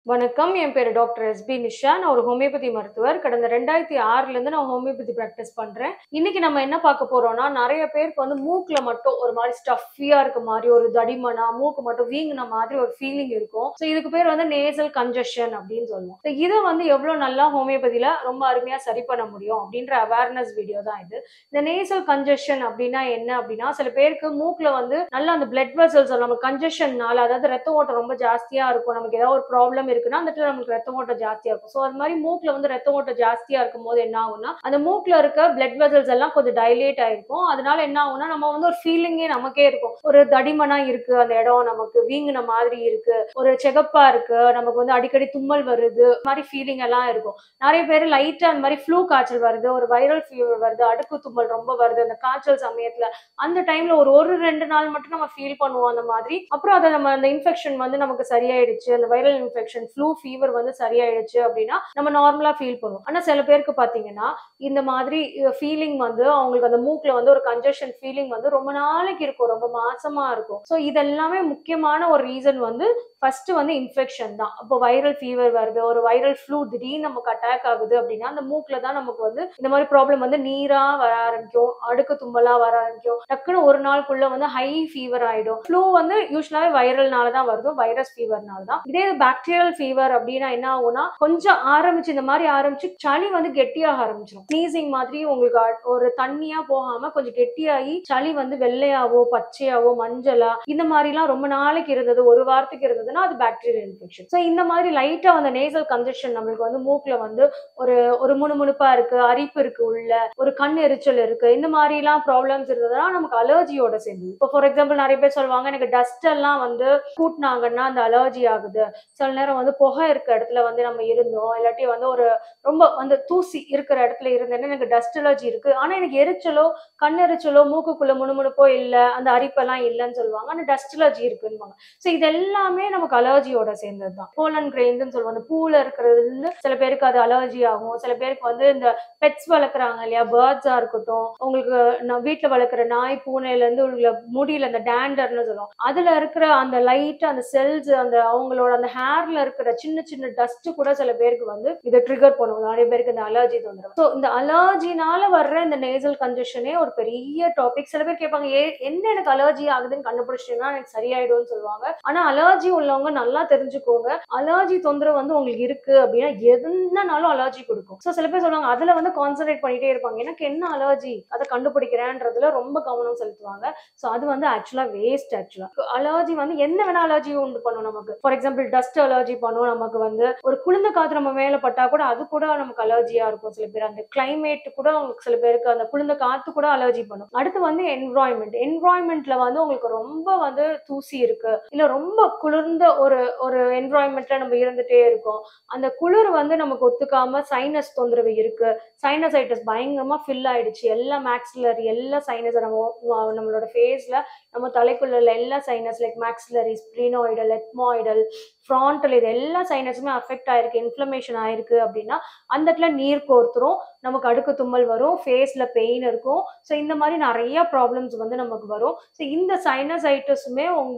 வணக்கம். என் பேரு doctor SP Nisha. நான் ஒரு ஹோமியோபதி மருத்துவர். கடந்த 2006லேருந்து நான் ஹோமியோபதி பிராக்டிஸ் பண்றேன். இன்னைக்கு நம்ம என்ன பார்க்க போறோம்னா, நெறைய பேருக்கு வந்து மூக்குல மட்டும் ஒரு மாரி ஸ்டஃப்பியா இருக்க மாரி, ஒரு தடிமனா, மூக்கு மட்டும் வீங்குன மாதிரி ஒரு ஃபீலிங் இருக்கும். இதுக்கு பேர் வந்து நேசல் கன்ஜெஷன் அப்படின்னு சொல்லுவோம். இத வந்து எவ்ளோ நல்லா ஹோமியோபதில ரொம்ப அருமையா சரி பண்ண முடியும் அப்படின்ற அவேர்னஸ் வீடியோ தான் இது. இந்த நேசல் கன்ஜெஷன் அப்படின்னா என்ன அப்படின்னா, சில பேருக்கு மூக்குல வந்து நல்லா அந்த பிளட் வெசல்ஸ் நம்ம கன்ஜெஷன்னால, அதாவது ரத்த ஓட்டம் ரொம்ப ஜாஸ்தியா இருக்கும். நமக்கு ஏதாவது ஒரு ப்ராப்ளம் இருக்குன்னா அந்த இடத்துல நமக்கு ரத்த ஓட்டம் ஜாஸ்தியா இருக்கும். அது மாதிரி மூக்குல வந்து ரத்த ஓட்டம் ஜாஸ்தியா இருக்கும்போது என்ன ஆகும்னா, அந்த மூக்குல இருக்க பிளட் வெசல்ஸ் எல்லாம் கொஞ்சம் டைலேட் ஆயிருக்கும். அதனால என்ன ஆகும்னா, நம்ம வந்து ஒரு ஃபீலிங்கே நமக்கே இருக்கும். ஒரு தடிமனா இருக்கு அந்த இடம், நமக்கு வீங்குன மாதிரி இருக்கு, ஒரு செகப்பா இருக்கு, நமக்கு வந்து அடிக்கடி தும்மல் வருது, மாதிரி ஃபீலிங் எல்லாம் இருக்கும். நிறைய பேர் லைட்டா அந்த மாதிரி ஃப்ளூ காய்ச்சல் வருது, ஒரு வைரல் ஃபீவர் வருது, அடுக்கு தும்மல் ரொம்ப வருது அந்த காய்ச்சல் சமயத்துல. அந்த டைம்ல ஒரு 2 நாள் மட்டும் நம்ம ஃபீல் பண்ணுவோம் அந்த மாதிரி. அப்புறம் அதை நம்ம அந்த இன்ஃபெக்ஷன் வந்து நமக்கு சரியாயிடுச்சு, அந்த வைரல் இன்ஃபெக்ஷன் ஃப்ளூ ஃபீவர் வந்து சரியாயிடுச்சு அப்படின்னா நம்ம நார்மலா ஃபீல் பண்ணுவோம். ஆனா சில பேருக்கு பாத்தீங்கன்னா இந்த மாதிரி ஃபீலிங் வந்து அவங்களுக்கு அந்த மூக்குல வந்து ஒரு கன்ஜெஷன் ஃபீலிங் வந்து ரொம்ப நாளைக்கு இருக்கும், ரொம்ப மாசமா இருக்கும். இதெல்லாமே முக்கியமான ஒரு ரீசன் வந்து ஃபர்ஸ்ட் வந்து இன்ஃபெக்ஷன் தான். அப்போ வைரல் ஃபீவர் வருது, ஒரு வைரல் ஃப்ளூ திடீர்னு நமக்கு அட்டாக் ஆகுது அப்படின்னா அந்த மூக்குல தான் நமக்கு வந்து இந்த மாதிரி ப்ராப்ளம் வந்து நீரா வர ஆரம்பிக்கும், அடுக்கு தும்மலா வர ஆரம்பிக்கும், டக்குன்னு ஒரு நாளுக்குள்ள வந்து ஹை ஃபீவர் ஆயிடும். ஃப்ளூ வந்து யூஸ்வலாவே வைரல்னால தான் வருது, வைரஸ் ஃபீவர்னால தான். இதே பாக்டீரியல் ஃபீவர் அப்படின்னா என்ன ஆகும்னா, கொஞ்சம் ஆரம்பிச்சு இந்த மாதிரி ஆரம்பிச்சு சளி வந்து கெட்டியாக ஆரம்பிச்சிடும். ஸ்னீசிங் மாதிரி உங்களுக்கு ஒரு தண்ணியா போகாம கொஞ்சம் கெட்டியாகி சளி வந்து வெள்ளையாவோ பச்சையாவோ மஞ்சளா இந்த மாதிரி எல்லாம் ரொம்ப நாளைக்கு இருந்தது, ஒரு வாரத்துக்கு இருந்ததுன்னா அது பாக்டீரியல் இன்ஃபெக்ஷன். இந்த மாதிரி லைட்டா அந்த நேசல் கன்ஜெஷன் நம்மளுக்கு வந்து மூக்குல வந்து ஒரு ஒரு முணுமுணுப்பா இருக்கு, அரிப்பு இருக்கு, உள்ள ஒரு கண் எரிச்சல் இருக்கு, இந்த மாதிரி எல்லாம் ப்ராப்ளம்ஸ் இருந்ததுன்னா நமக்கு அலர்ஜியோட சேர்ந்து. இப்போ ஃபார் எக்ஸாம்பிள் நிறைய பேர் சொல்லுவாங்க, எனக்கு டஸ்ட் எல்லாம் வந்து கூட்டினாங்கன்னா அந்த அலர்ஜி ஆகுது. சில நேரம் வந்து புகை இருக்க இடத்துல வந்து நம்ம இருந்தோம், இல்லாட்டி வந்து ஒரு ரொம்ப வந்து தூசி இருக்கிற இடத்துல இருந்தேன்னா எனக்கு டஸ்ட் அலர்ஜி இருக்கு, ஆனா எனக்கு எரிச்சலோ கண் எரிச்சலோ மூக்குக்குள்ள முணுமுணுப்போ இல்ல, அந்த அரிப்பெல்லாம் இல்லைன்னு சொல்லுவாங்க, ஆனா டஸ்ட் அலர்ஜி இருக்குன்னு. இது எல்லாமே நமக்கு அலர்ஜியோட சேர்ந்ததுதான். போலன் கிரெயின்ஸ் சொல்லுவாங்க, அந்த பூல இருக்கிறது இருந்து சில பேருக்கு அது அலர்ஜி ஆகும். சில பேருக்கு வந்து இந்த பெட்ஸ் வளர்க்குறாங்க இல்லையா, பேர்ட்ஸா இருக்கட்டும், உங்களுக்கு வீட்டுல வளர்க்குற நாய் பூனையில இருந்து உள்ள முடியல அந்த டேண்டர்னு சொல்லுவோம், அதுல இருக்கிற அந்த லைட் அந்த செல்ஸ், அந்த அவங்களோட அந்த ஹேர்ல இருக்கிற சின்ன சின்ன டஸ்ட் கூட சில பேருக்கு வந்து இதை ட்ரிகர் பண்ணுவோம். நிறைய பேருக்கு இந்த அலர்ஜி தொந்தரவு. இந்த அலர்ஜினால வர்ற இந்த நேசல் கன்ஜெஷனே ஒரு பெரிய டாபிக். சில பேர் கேட்பாங்க, என்ன எனக்கு அலர்ஜி ஆகுதுன்னு கண்டுபிடிச்சிட்டீங்கன்னா எனக்கு சரியாயிடும்னு சொல்லுவாங்க. ஆனா அலர்ஜி உள்ளவங்க நல்லா தெரிஞ்சுக்கோங்க, அலர்ஜி தொந்தரவு வந்து உங்களுக்கு இருக்கு அப்படின்னா எதுனாலும் அலர்ஜி கொடுக்கும். சில பேர் சொல்லுவாங்க அதுல வந்து கான்சென்ட்ரேட் பண்ணிட்டே இருப்பாங்க, எனக்கு என்ன அலர்ஜி அதை கண்டுபிடிக்கிறேன்றதுல ரொம்ப கவனம் செலுத்துவாங்க. அது வந்து ஆக்சுவலா வேஸ்ட். அலர்ஜி வந்து என்ன வேணா அலர்ஜி உண்டு பண்ணும் நமக்கு. ஃபார் எக்ஸாம்பிள் டஸ்ட் அலர்ஜி பண்ணும், நமக்கு வந்து ஒரு குளிர்ந்த காத்து நம்ம மேல பட்டா கூட அது கூட நமக்கு அலர்ஜியா இருக்கும். சில பேர் அந்த கிளைமேட் கூட உங்களுக்கு, சில பேருக்கு அந்த குளிர்ந்த காத்து கூட அலர்ஜி பண்ணும். அடுத்து வந்து என்விரான்மெண்ட்ல வந்து உங்களுக்கு ரொம்ப வந்து தூசி இருக்கு, இல்ல ரொம்ப குளிர்ந்த ஒரு ஒரு என்விரான்மெண்ட்ல நம்ம இருந்துட்டே இருக்கோம், அந்த குளிர் வந்து நமக்கு ஒத்துக்காம சைனஸ் தொந்தரவு இருக்கு, சைனசைட்டிஸ் பயங்கரமா ஃபில் ஆயிடுச்சு, எல்லா மேக்ஸிலரி எல்லா சைனஸ் நம்மளோட ஃபேஸ்ல நம்ம தலைக்குள்ள எல்லா sinus like maxillary, sphenoidal, ethmoidal, frontal, இது எல்லா சைனஸுமே அஃபெக்ட் ஆயிருக்கு, இன்ஃப்ளமேஷன் ஆயிருக்கு அப்படின்னா அந்த இடத்துல நீர் கோர்த்துரும், நமக்கு அடுக்கு தும்மல் வரும், ஃபேஸ்ல பெயின் இருக்கும். இந்த மாதிரி நிறைய ப்ராப்ளம்ஸ் வந்து நமக்கு வரும். இந்த சைனசைட்டிஸுமே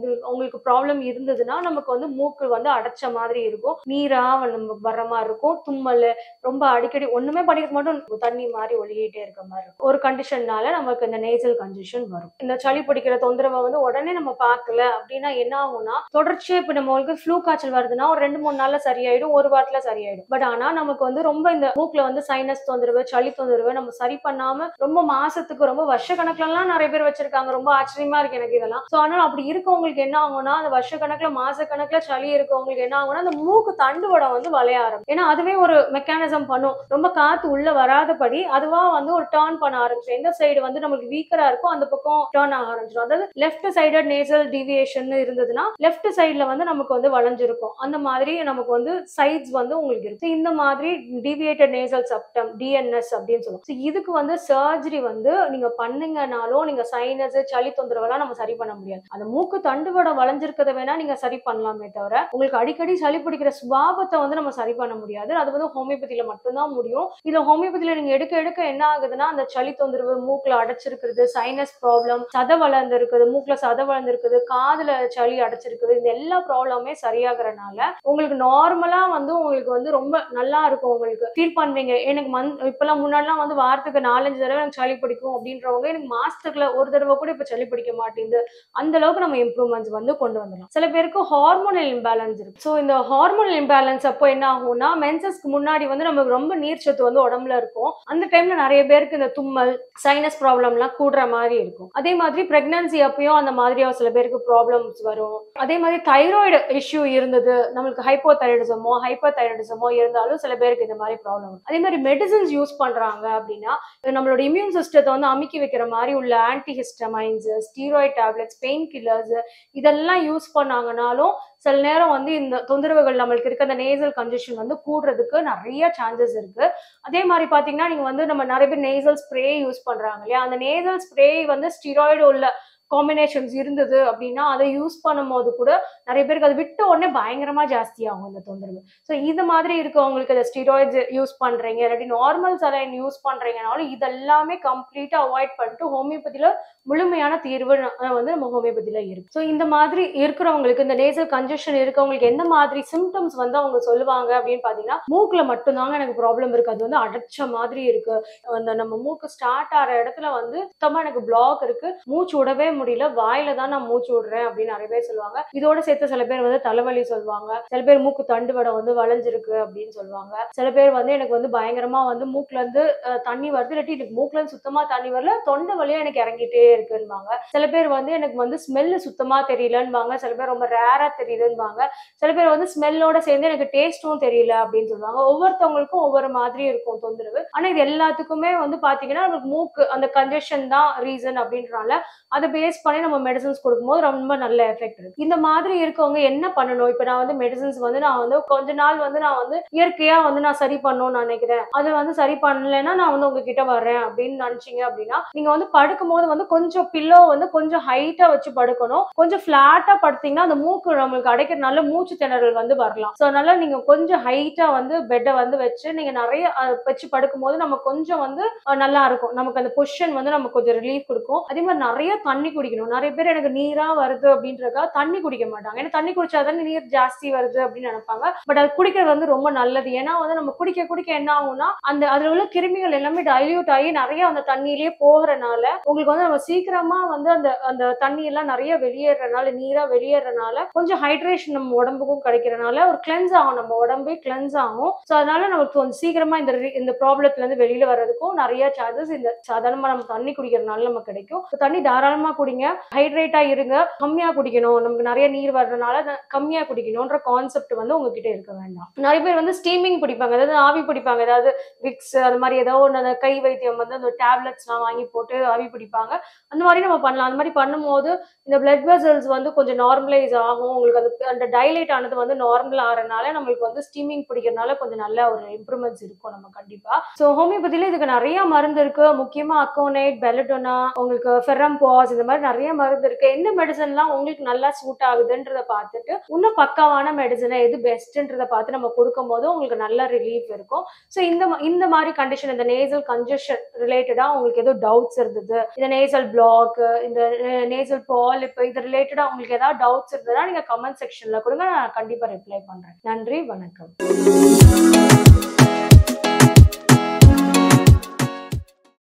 உங்களுக்கு ப்ராப்ளம் இருந்ததுன்னா நமக்கு வந்து மூக்கு வந்து அடைச்ச மாதிரி இருக்கும், நீரா நமக்கு வர்ற மாதிரி இருக்கும், தும்மல் ரொம்ப அடிக்கடி ஒண்ணுமே பண்ணிக்க மாட்டோம், தண்ணி மாதிரி ஒழுகிட்டே இருக்க மாதிரி இருக்கும். ஒரு கண்டிஷன்னால நமக்கு இந்த நேசல் கன்ஜெஷன் வரும். இந்த சளி பிடிக்கிற தொந்தரவை வந்து உடனே நம்ம பார்க்கல அப்படின்னா என்ன ஆகும்னா, தொடர்ச்சியா இப்ப நம்மளுக்கு ஃப்ளூ காய்ச்சல் வருதுன்னா ஒரு 2-3 நாள்ல சரியாயிடும், ஒரு வாரத்துல சரியாயிடும். பட் ஆனா நமக்கு வந்து ரொம்ப இந்த மூக்குல வந்து சைனஸ் தொந்தரவு, சளி தொந்தரவு நம்ம சரி பண்ணாம ரொம்ப மாசத்துக்கு, ரொம்ப வருஷ கணக்குல எல்லாம் நிறைய பேர் வச்சிருக்காங்க. ரொம்ப ஆச்சரியமா இருக்கு எனக்கு இதெல்லாம். ஆனால் அப்படி இருக்கவங்களுக்கு என்ன ஆகும்னா, அந்த வருஷ கணக்குல மாச கணக்குல சளி இருக்கவங்களுக்கு என்ன ஆகும்னா, அந்த மூக்கு தண்டுவடம் வந்து வளைய ஆரம்பிக்கும். ஏன்னா அதுவே ஒரு மெக்கானிசம் பண்ணும், ரொம்ப காத்து உள்ள வராதபடி அதுவா வந்து ஒரு டர்ன் பண்ண ஆரம்பிச்சிடும். எந்த சைடு வந்து நமக்கு வீக்கரா இருக்கோ அந்த பக்கம் டர்ன் ஆக ஆரம்பிச்சிடும். அதாவது லெஃப்ட் சைடட் நேசல் டிவியேஷன் இருந்ததுன்னா லெஃப்ட் சைட்ல வந்து நமக்கு வந்து வளைஞ்சிருக்கும், அந்த மாதிரி நமக்கு வந்து சைட்ஸ் வந்து உங்களுக்கு இருக்கு. இந்த மாதிரி டிவியேட்டட் நேசல் செப்டம், சிஎன்எஸ் அப்படின்னு சொல்லுவோம். ஸோ இதுக்கு வந்து சர்ஜரி வந்து நீங்க பண்ணீங்கனாலும் நீங்க சைனஸ் சளி தொந்தரவெல்லாம் நம்ம சரி பண்ண முடியாது. அந்த மூக்கு தண்டுவடம் வளைஞ்சிருக்கதை வேணா நீங்க சரி பண்ணலாமே தவிர உங்களுக்கு அடிக்கடி சளி பிடிக்கிற சுபாவத்தை வந்து நம்ம சரி பண்ண முடியாது. அது வந்து ஹோமியோபதியில மட்டும்தான் முடியும். இதுல ஹோமியோபதியில நீங்க எடுக்க எடுக்க என்ன ஆகுதுன்னா அந்த சளி தொந்தரவு, மூக்குல அடைச்சிருக்கிறது, சைனஸ் ப்ராப்ளம், சதை வளர்ந்து இருக்குது, மூக்குல சதை வளர்ந்து இருக்குது, காதுல சளி அடைச்சிருக்குது, இந்த எல்லா ப்ராப்ளமே சரியாகிறனால உங்களுக்கு நார்மலா வந்து உங்களுக்கு வந்து ரொம்ப நல்லா இருக்கும். உங்களுக்கு ஃபீல் பண்ணுவீங்க. எனக்கு இப்பெல்லாம் முன்னாடிலாம் வந்து வாரத்துக்கு 4-5 தடவை எனக்கு சளி பிடிக்கும் அப்படின்றவங்க எனக்கு மாசத்துக்குள்ள ஒரு தடவை கூட இப்ப சளி பிடிக்க மாட்டேங்குது. அந்த அளவுக்கு நம்ம இம்ப்ரூவ்மெண்ட்ஸ் வந்து கொண்டு வந்துடலாம். சில பேருக்கு ஹார்மோனல் இம்பேலன்ஸ் இருக்கு. ஸோ இந்த ஹார்மோனல் இம்பேலன்ஸ் அப்போ என்ன ஆகும்னா மென்சஸ்க்கு முன்னாடி வந்து நமக்கு ரொம்ப நீர்ச்சத்து வந்து உடம்புல இருக்கும். அந்த டைம்ல நிறைய பேருக்கு இந்த தும்மல், சைனஸ் ப்ராப்ளம்லாம் கூடுற மாதிரி இருக்கும். அதே மாதிரி பிரெக்னன்சி அப்பயும் அந்த மாதிரியா சில பேருக்கு ப்ராப்ளம்ஸ் வரும். அதே மாதிரி தைராய்டு இஷ்யூ இருந்தது, நம்மளுக்கு ஹைப்பர் தைராய்டிசமோ இருந்தாலும் சில பேருக்கு இந்த மாதிரி ப்ராப்ளம். அதே மாதிரி மெடிசன்ஸ் யூஸ் பண்றாங்க அப்படின்னா நம்மளோட இம்யூன் சிஸ்டத்தை வந்து அமுக்கி வைக்கிற மாதிரி உள்ள ஆன்டிஹிஸ்டமைன்ஸ், ஸ்டீராய்டு டேப்லெட்ஸ், பெயின் கில்லர்ஸ் இதெல்லாம் யூஸ் பண்ணாங்கனாலும் சில நேரம் வந்து இந்த தொந்தரவுகள் நம்மளுக்கு இருக்க அந்த நேசல் கன்ஜெஷன் வந்து கூடுறதுக்கு நிறைய சான்சஸ் இருக்கு. அதே மாதிரி பாத்தீங்கன்னா நீங்க வந்து நம்ம நிறைய பேர் நேசல் ஸ்ப்ரே யூஸ் பண்றாங்க இல்லையா, அந்த நேசல் ஸ்ப்ரே வந்து ஸ்டீராய்டு உள்ள காம்பினேஷன்ஸ் இருந்தது அப்படின்னா அதை யூஸ் பண்ணும்போது கூட நிறைய பேருக்கு அது விட்ட உடனே பயங்கரமா ஜாஸ்தியாகும் இந்த தொந்தரவு. ஸோ இது மாதிரி இருக்கவங்களுக்கு இந்த ஸ்டீராய்ட்ஸ் யூஸ் பண்றீங்க இல்லாட்டி நார்மல் சலைன் யூஸ் பண்றீங்கனாலும் இதெல்லாமே கம்ப்ளீட்டா அவாய்ட் பண்ணிட்டு ஹோமியோபதியில முழுமையான தீர்வு வந்து நம்ம ஹோமியோபதியில இருக்கு. ஸோ இந்த மாதிரி இருக்கிறவங்களுக்கு இந்த நேசல் கன்ஜெஷன் இருக்கவங்களுக்கு எந்த மாதிரி சிம்டம்ஸ் வந்து அவங்க சொல்லுவாங்க அப்படின்னு பாத்தீங்கன்னா மூக்குல மட்டும்தாங்க எனக்கு ப்ராப்ளம் இருக்கு, அது வந்து அடைச்ச மாதிரி இருக்கு, அந்த நம்ம மூக்கு ஸ்டார்ட் ஆகிற இடத்துல வந்து சுத்தமா எனக்கு பிளாக் இருக்கு, மூச்சு விடவே முடியல, வாயில தான் நான் மூச்சு விடுறேன் அப்படின்னு நிறைய பேர் சொல்லுவாங்க. இதோட சேர்த்து சில பேர் வந்து தலைவலி சொல்லுவாங்க, சில பேர் மூக்கு தண்டுவடம் வந்து வளைஞ்சிருக்கு அப்படின்னு சொல்லுவாங்க, சில பேர் வந்து எனக்கு வந்து பயங்கரமா வந்து மூக்குல இருந்து தண்ணி வருது, இல்லாட்டி எனக்கு மூக்குல இருந்து சுத்தமா தண்ணி வரல, தொண்டை வழியா எனக்கு இறங்கிட்டே இருக்குன்னுவாங்க. சில பேர் வந்து எனக்கு வந்து ஸ்மெல்லு சுத்தமா தெரியலன்னுவாங்க, சில பேர் ரொம்ப ரேரா தெரியுதுன்னுவாங்க, சில பேர் வந்து ஸ்மெல்லோட சேர்ந்து எனக்கு டேஸ்டும் தெரியல அப்படின்னு சொல்லுவாங்க. ஒவ்வொருத்தவங்களுக்கும் ஒவ்வொரு மாதிரி இருக்கும் தொந்தரவு. ஆனா இது எல்லாத்துக்குமே வந்து பாத்தீங்கன்னா நமக்கு மூக்கு அந்த கன்ஜெஷன் தான் ரீசன் அப்படின்றனால அதை பேஸ் பண்ணி நம்ம மெடிசன்ஸ் கொடுக்கும்போது ரொம்ப நல்ல எஃபெக்ட் இருக்கு. இந்த மாதிரி இருக்கவங்க என்ன பண்ணணும்? இப்ப நான் வந்து மெடிசன்ஸ் வந்து நான் வந்து கொஞ்ச நாள் வந்து நான் வந்து இயற்கையா வந்து நான் சரி பண்ணணும்னு நினைக்கிறேன், அது வந்து சரி பண்ணலைன்னா நான் வந்து உங்ககிட்ட வர்றேன் அப்படின்னு நினைச்சீங்க அப்படின்னா நீங்க வந்து படுக்கும் போது வந்து கொஞ்சம் பில்லோ வந்து கொஞ்சம் ஹைட்டா வச்சு படுக்கணும். கொஞ்சம் பிளாட்டா படுத்தீங்கன்னா அந்த மூக்கு நம்மளுக்கு அடைக்கிறதுனால மூச்சு திணறல் வந்து வரலாம். ஸோ அதனால நீங்க கொஞ்சம் ஹைட்டா வந்து பெட்டை வந்து வச்சு நீங்க நிறைய வச்சு படுக்கும் போது நம்ம கொஞ்சம் வந்து நல்லா இருக்கும், நமக்கு அந்த பொசிஷன் வந்து நமக்கு கொஞ்சம் ரிலீஃப் கொடுக்கும். அதே மாதிரி நிறைய தண்ணி குடிக்கணும். நிறைய பேர் எனக்கு நீரா வருது அப்படின்றக்கா தண்ணி குடிக்க மாட்டாங்க, ஏன்னா தண்ணி குடிச்சாதானே நீர் ஜாஸ்தி வருது அப்படின்னு நினைப்பாங்க. பட் அது குடிக்கிறது வந்து ரொம்ப நல்லது. ஏன்னா வந்து நம்ம குடிக்க குடிக்க என்ன ஆகும்னா அந்த அதுல உள்ள கிருமிகள் எல்லாமே டைல்யூட் ஆகி நிறைய அந்த தண்ணியிலேயே போகிறனால உங்களுக்கு வந்து நம்ம சீக்கிரமா வந்து அந்த அந்த தண்ணி எல்லாம் நிறைய வெளியேறனால, நீரா வெளியேறனால கொஞ்சம் ஹைட்ரேஷன் நம்ம உடம்புக்கும் கிடைக்கிறனால ஒரு கிளென்ஸ் ஆகும், நம்ம உடம்பே கிளென்ஸ் ஆகும். ஸோ அதனால நமக்கு கொஞ்சம் சீக்கிரமா இந்த ப்ராப்ளத்துல இருந்து வெளியில வர்றதுக்கும் நிறைய சான்சஸ் இந்த சாதாரணமா நம்ம தண்ணி குடிக்கிறதுனால நமக்கு கிடைக்கும். தண்ணி தாராளமா குடிங்க, ஹைட்ரேட்டா இருங்க, கம்மியா குடிக்கணும், நமக்கு நிறைய நீர் வர்றதுனால கம்மியா குடிக்கணும்ன்ற கான்செப்ட் வந்து உங்ககிட்ட இருக்க வேண்டாம். நிறைய பேர் வந்து ஸ்டீமிங் பிடிப்பாங்க, அதாவது ஆவி பிடிப்பாங்க, அதாவது விக்ஸ் அது மாதிரி ஏதோ ஒன்று கை வைத்தியம் வந்து அந்த டேப்லெட்ஸ்லாம் வாங்கி போட்டு ஆவி பிடிப்பாங்க. அந்த மாதிரி நம்ம பண்ணலாம். அந்த மாதிரி பண்ணும்போது இந்த பிளட் வெசல்ஸ் வந்து கொஞ்சம் நார்மலைஸ் ஆகும், உங்களுக்கு அது அந்த டைலேட் ஆனது வந்து நார்மல் ஆகிறதுனால நம்மளுக்கு வந்து ஸ்டீமிங் பிடிக்கிறதுனால கொஞ்சம் நல்ல ஒரு இம்ப்ரூவ்மெண்ட்ஸ் இருக்கும் நம்ம கண்டிப்பா. ஸோ ஹோமியோபதியில இதுக்கு நிறைய மருந்து இருக்கு, முக்கியமா அக்கோனைட், பெலடோனா, உங்களுக்கு ஃபெரம்பாஸ், இந்த மாதிரி நிறைய மருந்து இருக்கு. எந்த மெடிசன்லாம் உங்களுக்கு நல்லா சூட் ஆகுதுன்றத பார்த்துட்டு இன்னும் பக்காவான மெடிசனை எது பெஸ்ட்ன்றத பார்த்து நம்ம கொடுக்கும் போது உங்களுக்கு நல்ல ரிலீஃப் இருக்கும். ஸோ இந்த மாதிரி கண்டிஷன், இந்த நேசல் கன்ஜெஷன் ரிலேட்டடா உங்களுக்கு ஏதோ டவுட்ஸ் இருந்தது, இந்த நேசல் பிளாக், இந்த நேசல் பாலிப், இது ரிலேட்டடா உங்களுக்கு ஏதாவது டவுட்ஸ் இருந்ததுன்னா நீங்க கமெண்ட் செக்ஷன்ல கொடுங்க, நான் கண்டிப்பா ரிப்ளை பண்றேன். நன்றி, வணக்கம்.